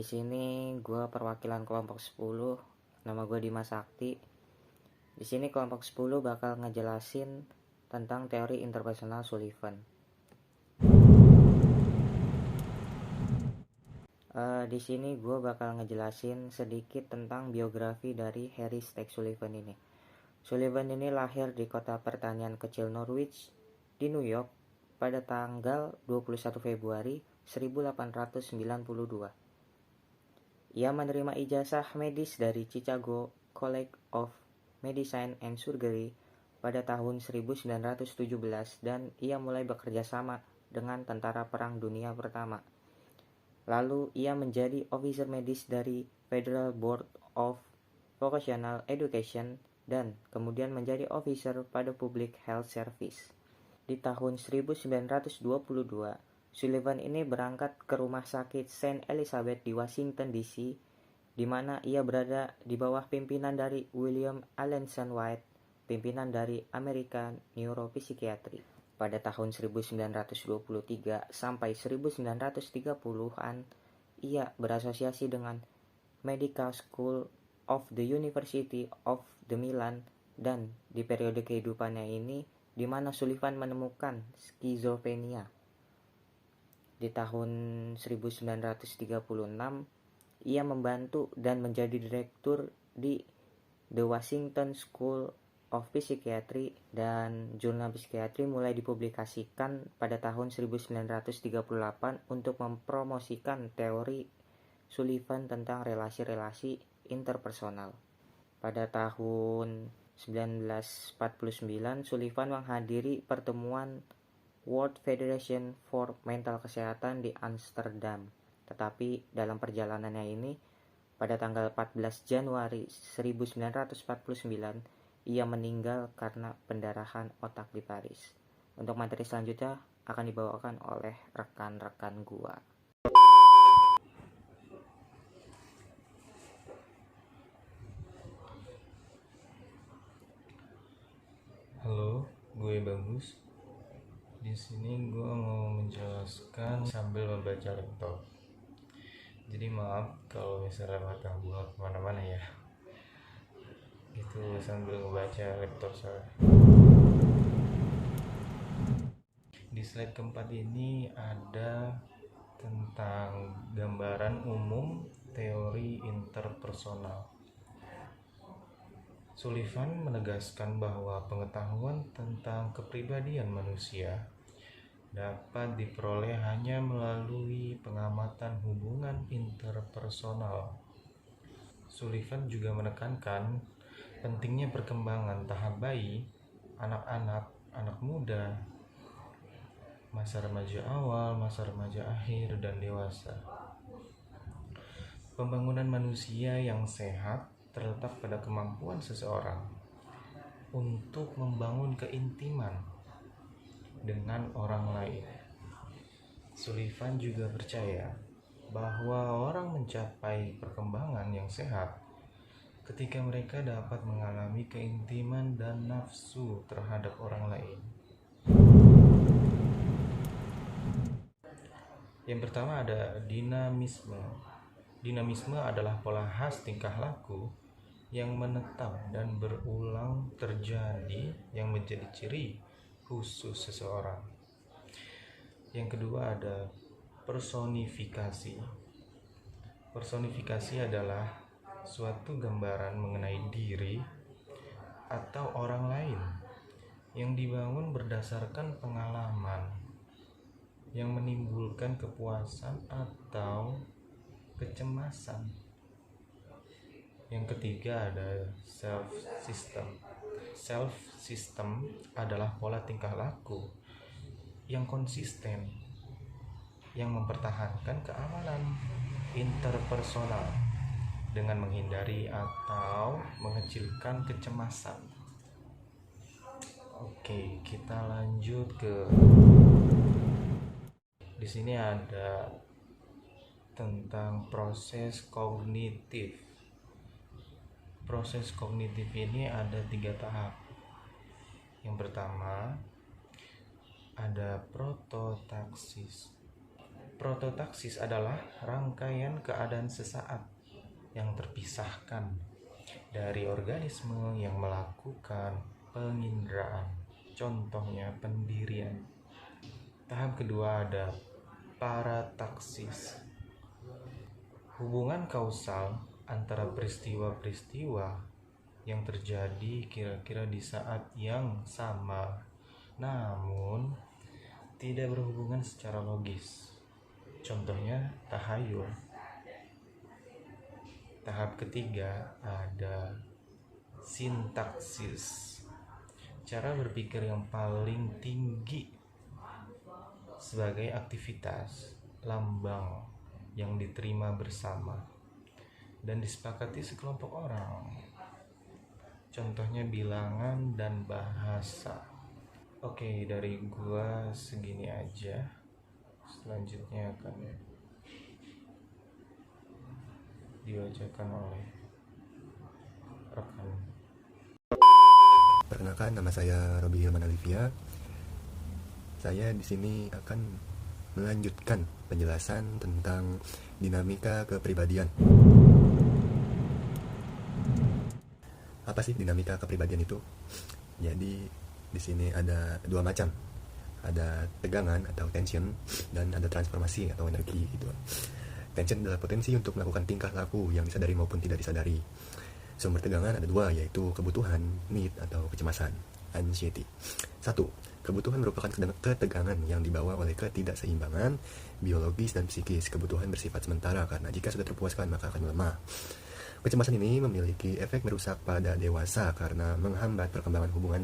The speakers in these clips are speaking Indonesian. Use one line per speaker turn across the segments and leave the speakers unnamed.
sini gue perwakilan kelompok 10. Nama gue Dimas Sakti. Di sini kelompok 10 bakal ngejelasin tentang teori interpersonal Sullivan. Di sini gue bakal ngejelasin sedikit tentang biografi dari Harry Stack Sullivan ini. Sullivan ini lahir di kota pertanian kecil Norwich di New York pada tanggal 21 Februari 1892. Ia menerima ijazah medis dari Chicago College of Medicine and Surgery pada tahun 1917 dan ia mulai bekerja sama dengan Tentara Perang Dunia Pertama. Lalu ia menjadi officer medis dari Federal Board of Vocational Education dan kemudian menjadi officer pada Public Health Service. Di tahun 1922, Sullivan ini berangkat ke rumah sakit St. Elizabeth di Washington DC, di mana ia berada di bawah pimpinan dari William Alanson White, pimpinan dari American Neuropsychiatry. Pada tahun 1923 sampai 1930-an, ia berasosiasi dengan Medical School of the University of the Milan dan di periode kehidupannya ini, di mana Sullivan menemukan skizofrenia. Di tahun 1936, ia membantu dan menjadi direktur di The Washington School of Psychiatry dan jurnal psikiatri mulai dipublikasikan pada tahun 1938 untuk mempromosikan teori Sullivan tentang relasi-relasi interpersonal. Pada tahun 1949, Sullivan menghadiri pertemuan World Federation for Mental Kesehatan di Amsterdam. Tetapi dalam perjalanannya ini, pada tanggal 14 Januari 1949, ia meninggal karena pendarahan otak di Paris. Untuk materi selanjutnya akan dibawakan oleh rekan-rekan gua.
Halo, gue Bagus. Di sini gue mau menjelaskan sambil membaca laptop. Jadi maaf kalau misalnya mata gue kemana-mana ya. Itu sambil membaca laptop saya. Di slide keempat ini ada tentang gambaran umum teori interpersonal. Sullivan menegaskan bahwa pengetahuan tentang kepribadian manusia dapat diperoleh hanya melalui pengamatan hubungan interpersonal. Sullivan juga menekankan pentingnya perkembangan tahap bayi, anak-anak, anak muda, masa remaja awal, masa remaja akhir, dan dewasa. Pembangunan manusia yang sehat terletak pada kemampuan seseorang untuk membangun keintiman dengan orang lain. Sullivan juga percaya bahwa orang mencapai perkembangan yang sehat ketika mereka dapat mengalami keintiman dan nafsu terhadap orang lain. Yang pertama ada dinamisme. Dinamisme adalah pola khas tingkah laku yang menetap dan berulang terjadi yang menjadi ciri khusus seseorang. Yang kedua ada personifikasi. Personifikasi adalah suatu gambaran mengenai diri atau orang lain yang dibangun berdasarkan pengalaman yang menimbulkan kepuasan atau kecemasan. Yang ketiga ada self-system. Self-system adalah pola tingkah laku yang konsisten, yang mempertahankan keamanan interpersonal dengan menghindari atau mengecilkan kecemasan. Oke, kita lanjut ke di sini ada tentang proses kognitif. Proses kognitif ini ada 3 tahap. Yang pertama ada prototaksis. Prototaksis adalah rangkaian keadaan sesaat yang terpisahkan dari organisme yang melakukan penginderaan, contohnya pendirian. Tahap kedua ada parataksis, hubungan kausal antara peristiwa-peristiwa yang terjadi kira-kira di saat yang sama, namun tidak berhubungan secara logis. Contohnya tahayul. Tahap ketiga ada sintaksis, cara berpikir yang paling tinggi sebagai aktivitas lambang yang diterima bersama dan disepakati sekelompok orang. Contohnya bilangan dan bahasa. Oke, dari gua segini aja. Selanjutnya akan dibacakan oleh rekan.
Perkenalkan, nama saya Robi Hilman Alivia. Saya di sini akan melanjutkan penjelasan tentang dinamika kepribadian. Apa sih dinamika kepribadian itu? Jadi di sini ada dua macam. Ada tegangan atau tension dan ada transformasi atau energi gitu. Tension adalah potensi untuk melakukan tingkah laku yang disadari maupun tidak disadari. Sumber tegangan ada dua, yaitu kebutuhan, need, atau kecemasan, anxiety. 1. Kebutuhan merupakan ketegangan yang dibawa oleh ketidakseimbangan biologis dan psikis. Kebutuhan bersifat sementara karena jika sudah terpuaskan maka akan melemah. Kecemasan ini memiliki efek merusak pada dewasa karena menghambat perkembangan hubungan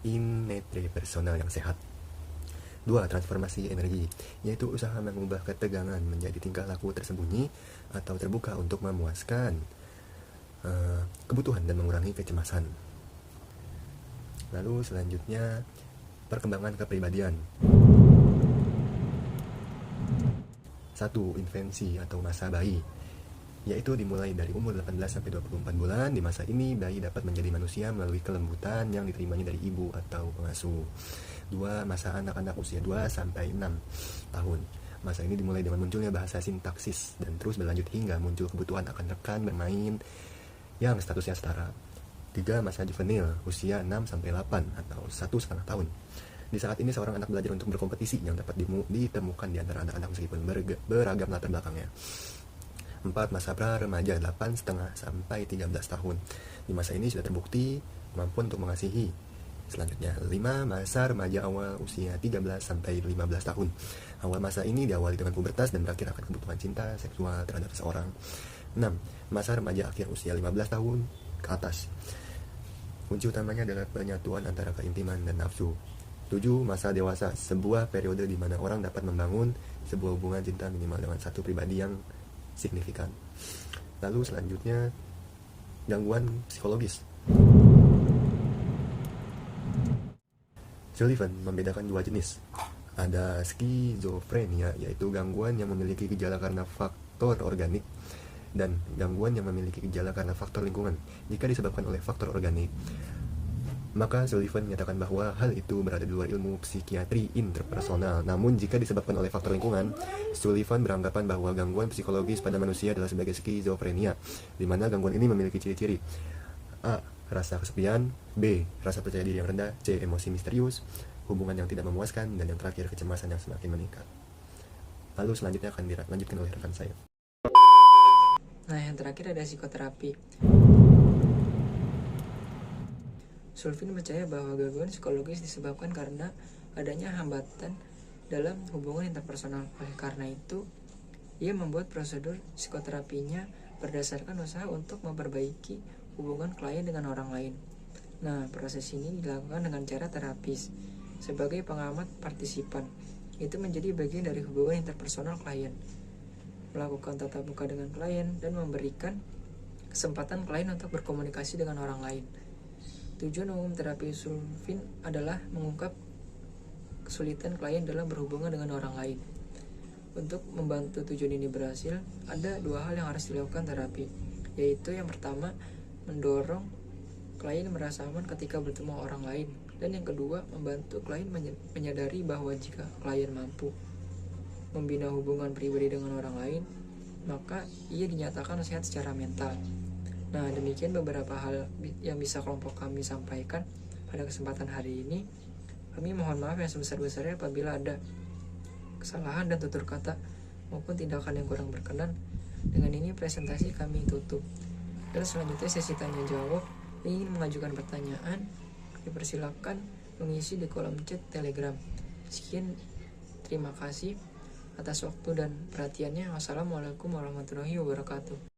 interpersonal yang sehat. 2. Transformasi energi, yaitu usaha mengubah ketegangan menjadi tingkah laku tersembunyi atau terbuka untuk memuaskan kebutuhan dan mengurangi kecemasan. Lalu selanjutnya perkembangan kepribadian. 1. Infansi atau masa bayi, yaitu dimulai dari umur 18 sampai 24 bulan. Di masa ini bayi dapat menjadi manusia melalui kelembutan yang diterimanya dari ibu atau pengasuh. 2. Masa anak-anak usia 2 sampai 6 tahun. Masa ini dimulai dengan munculnya bahasa sintaksis dan terus berlanjut hingga muncul kebutuhan akan rekan bermain yang statusnya setara. 3. Masa juvenil, usia 6 sampai 8 atau 1,5 tahun. Di saat ini seorang anak belajar untuk berkompetisi yang dapat ditemukan di antara anak-anak meskipun beragam latar belakangnya. 4. Masa pra-remaja, 8,5 sampai 13 tahun. Di masa ini sudah terbukti mampu untuk mengasihi. Selanjutnya 5. Masa remaja awal, usia 13 sampai 15 tahun. Awal masa ini diawali dengan pubertas dan berakhir akan kebutuhan cinta seksual terhadap seseorang. 6. Masa remaja akhir, usia 15 tahun ke atas. Kunci utamanya adalah penyatuan antara keintiman dan nafsu. 7. Masa dewasa, sebuah periode di mana orang dapat membangun sebuah hubungan cinta minimal dengan satu pribadi yang signifikan. Lalu selanjutnya gangguan psikologis. Sullivan membedakan dua jenis. Ada skizofrenia, yaitu gangguan yang memiliki gejala karena faktor organik, dan gangguan yang memiliki gejala karena faktor lingkungan. Jika disebabkan oleh faktor organik, maka Sullivan menyatakan bahwa hal itu berada di luar ilmu psikiatri interpersonal. Namun jika disebabkan oleh faktor lingkungan, Sullivan beranggapan bahwa gangguan psikologis pada manusia adalah sebagai skizofrenia, di mana gangguan ini memiliki ciri-ciri: A. Rasa kesepian, B. Rasa percaya diri yang rendah, C. Emosi misterius, hubungan yang tidak memuaskan, dan yang terakhir kecemasan yang semakin meningkat. Lalu selanjutnya akan dilanjutkan oleh rekan saya.
Nah, yang terakhir ada psikoterapi. Sullivan percaya bahwa gangguan psikologis disebabkan karena adanya hambatan dalam hubungan interpersonal. Oleh karena itu, ia membuat prosedur psikoterapinya berdasarkan usaha untuk memperbaiki hubungan klien dengan orang lain. Nah, proses ini dilakukan dengan cara terapis. Sebagai pengamat partisipan, itu menjadi bagian dari hubungan interpersonal klien. Melakukan tatap muka dengan klien dan memberikan kesempatan klien untuk berkomunikasi dengan orang lain. Tujuan umum terapi Sullivan adalah mengungkap kesulitan klien dalam berhubungan dengan orang lain. Untuk membantu tujuan ini berhasil, ada dua hal yang harus dilakukan terapi, yaitu yang pertama, mendorong klien merasa aman ketika bertemu orang lain, dan yang kedua, membantu klien menyadari bahwa jika klien mampu membina hubungan pribadi dengan orang lain, maka ia dinyatakan sehat secara mental. Nah, demikian beberapa hal yang bisa kelompok kami sampaikan pada kesempatan hari ini. Kami mohon maaf yang sebesar-besarnya apabila ada kesalahan dan tutur kata maupun tindakan yang kurang berkenan. Dengan ini presentasi kami tutup. Dan selanjutnya sesi tanya jawab. Ingin mengajukan pertanyaan, dipersilakan mengisi di kolom chat Telegram. Sekian, terima kasih atas waktu dan perhatiannya. Wassalamualaikum warahmatullahi wabarakatuh.